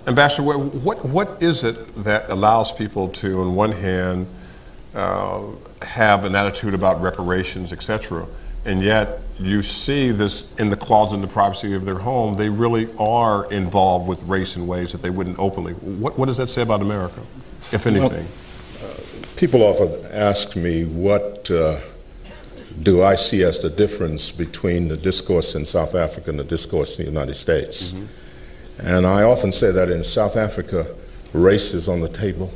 Ambassador, what is it that allows people to, on one hand, have an attitude about reparations, et cetera, and yet you see this in the closet, in the privacy of their home, they really are involved with race in ways that they wouldn't openly. What does that say about America, if anything? Well, people often ask me what do I see as the difference between the discourse in South Africa and the discourse in the United States. Mm-hmm. And I often say that in South Africa, race is on the table.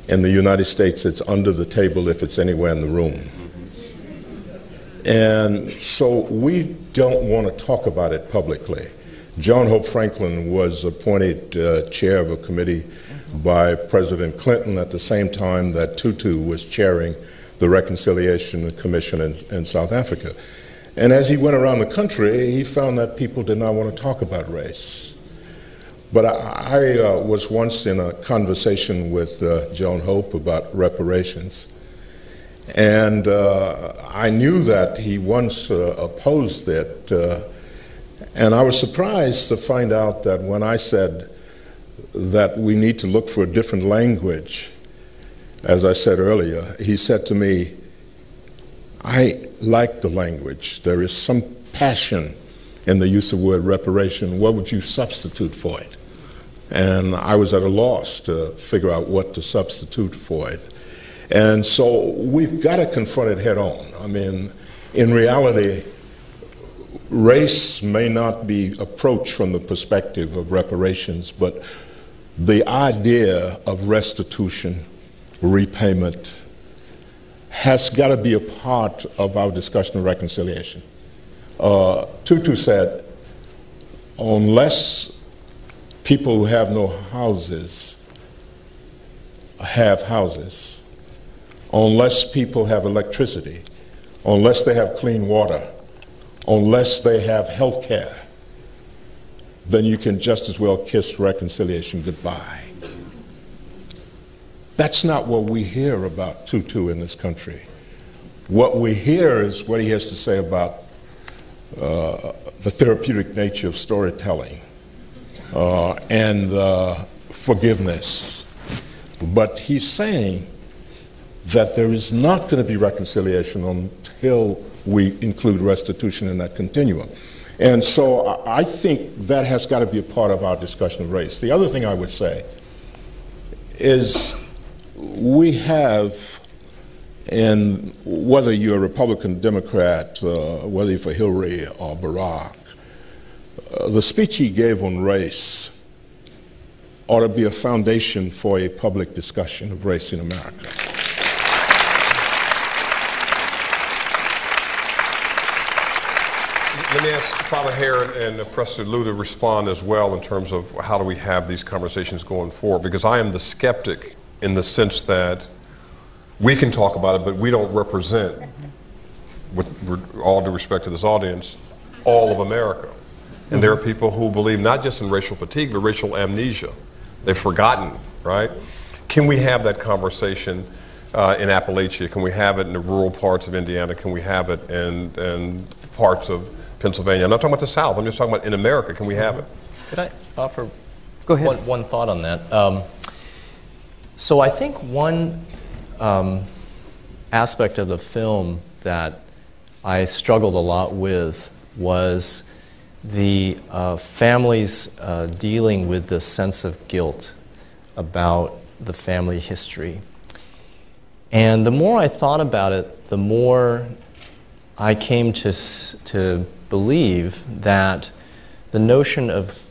In the United States, it's under the table if it's anywhere in the room. And so we don't want to talk about it publicly. John Hope Franklin was appointed chair of a committee by President Clinton at the same time that Tutu was chairing the Reconciliation Commission in South Africa. And as he went around the country, he found that people did not want to talk about race. But I was once in a conversation with John Hope about reparations. And I knew that he once opposed it. And I was surprised to find out that when I said that we need to look for a different language, as I said earlier, he said to me, I like the language. There is some passion in the use of the word reparation. What would you substitute for it? And I was at a loss to figure out what to substitute for it. And so we've got to confront it head on. I mean, in reality, race may not be approached from the perspective of reparations, but the idea of restitution, repayment, has got to be a part of our discussion of reconciliation. Tutu said, unless people who have no houses have houses, unless people have electricity, unless they have clean water, unless they have health care, then you can just as well kiss reconciliation goodbye. That's not what we hear about Tutu in this country. What we hear is what he has to say about the therapeutic nature of storytelling and forgiveness. But he's saying that there is not going to be reconciliation until we include restitution in that continuum. And so I think that has got to be a part of our discussion of race. The other thing I would say is we have, and whether you're a Republican, Democrat, whether you're for Hillary or Barack, the speech he gave on race ought to be a foundation for a public discussion of race in America. Let me ask Father Hare and Professor Liu to respond as well in terms of how do we have these conversations going forward, because I am the skeptic in the sense that we can talk about it, but we don't represent, with all due respect to this audience, all of America. And there are people who believe not just in racial fatigue, but racial amnesia. They've forgotten, right? Can we have that conversation in Appalachia? Can we have it in the rural parts of Indiana? Can we have it in parts of Pennsylvania? I'm not talking about the South, I'm just talking about in America. Can we have it? Could I offer Go ahead. one thought on that? So I think one aspect of the film that I struggled a lot with was the families dealing with the sense of guilt about the family history. And the more I thought about it, the more I came to believe that the notion of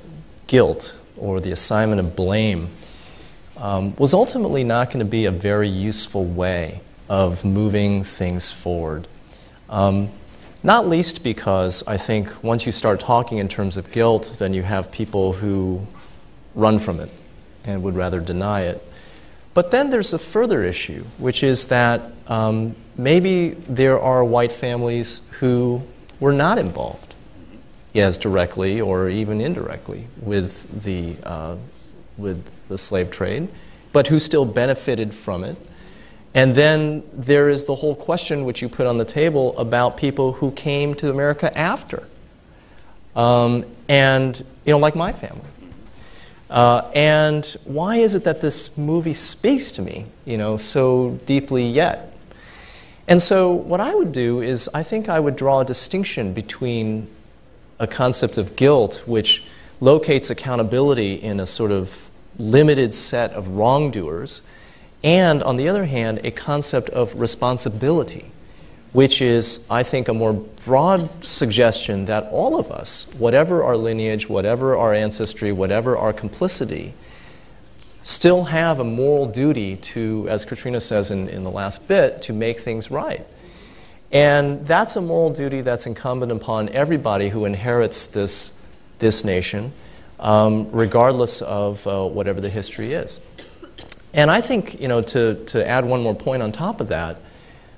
guilt or the assignment of blame was ultimately not going to be a very useful way of moving things forward. Not least because I think once you start talking in terms of guilt, then you have people who run from it and would rather deny it. But then there's a further issue, which is that maybe there are white families who were not involved as directly or even indirectly with the slave trade, but who still benefited from it. And then there is the whole question which you put on the table about people who came to America after. And, you know, like my family. And why is it that this movie speaks to me, so deeply yet? And so what I would do is I think I would draw a distinction between a concept of guilt, which locates accountability in a sort of limited set of wrongdoers, and on the other hand, a concept of responsibility, which is, I think, a more broad suggestion that all of us, whatever our lineage, whatever our ancestry, whatever our complicity, still have a moral duty to, as Katrina says in the last bit, to make things right. And that's a moral duty that's incumbent upon everybody who inherits this nation, regardless of whatever the history is. And I think, to add one more point on top of that,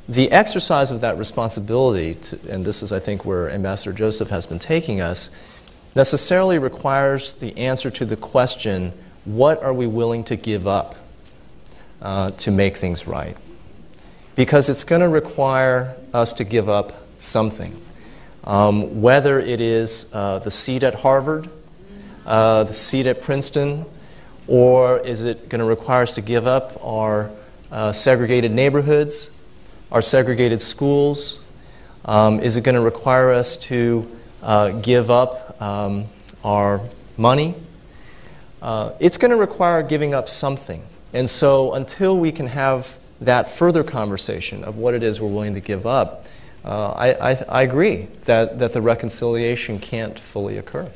the exercise of that responsibility, and this is, I think, where Ambassador Joseph has been taking us, necessarily requires the answer to the question, what are we willing to give up to make things right? Because it's going to require us to give up something. Whether it is the seat at Harvard, the seat at Princeton, or is it going to require us to give up our segregated neighborhoods, our segregated schools? Is it going to require us to give up our money? It's going to require giving up something. And so until we can have that further conversation of what it is we're willing to give up, I agree that the reconciliation can't fully occur.